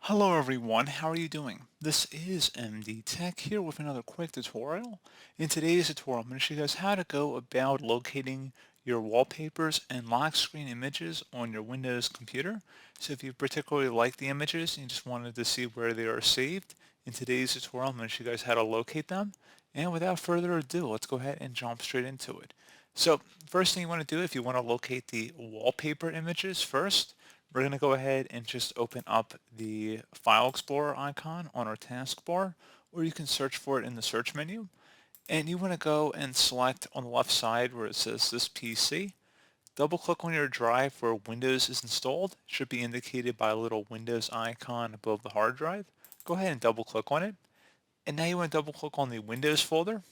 Hello everyone, how are you doing? This is MD Tech here with another quick tutorial. In today's tutorial, I'm going to show you guys how to go about locating your wallpapers and lock screen images on your Windows computer. So if you particularly like the images and you just wanted to see where they are saved, in today's tutorial I'm going to show you guys how to locate them. And without further ado, let's go ahead and jump straight into it. So first thing you want to do if you want to locate the wallpaper images first, we're going to go ahead and just open up the File Explorer icon on our taskbar, or you can search for it in the search menu. And you want to go and select on the left side where it says this PC. Double click on your drive where Windows is installed. It should be indicated by a little Windows icon above the hard drive. Go ahead and double click on it. And now you want to double click on the Windows folder.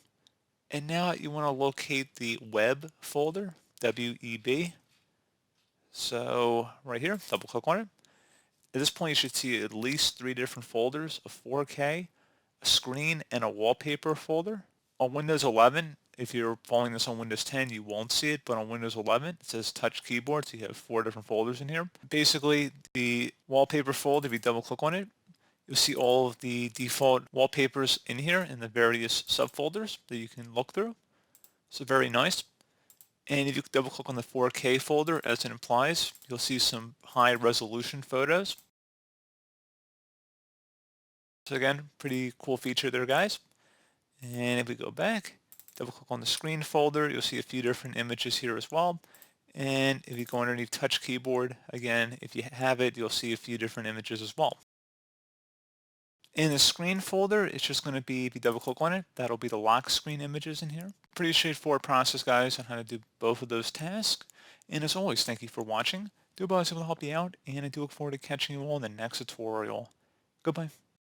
And now you want to locate the Web folder, WEB. So right here, double click on it. At this point, you should see at least 3 different folders, a 4K, a screen, and a wallpaper folder. On Windows 11, if you're following this on Windows 10, you won't see it, but on Windows 11, it says touch keyboard, so you have 4 different folders in here. Basically, the wallpaper folder, if you double click on it, you'll see all of the default wallpapers in here in the various subfolders that you can look through. So very nice. And if you double click on the 4K folder, as it implies, you'll see some high resolution photos. So again, pretty cool feature there, guys. And if we go back, double click on the screen folder, you'll see a few different images here as well. And if you go underneath touch keyboard, again, if you have it, you'll see a few different images as well. In the screen folder, it's just going to be, if you double click on it, that'll be the lock screen images in here. Pretty straightforward process, guys, on how to do both of those tasks. And as always, thank you for watching. Do hope I was able to help you out, and I do look forward to catching you all in the next tutorial. Goodbye.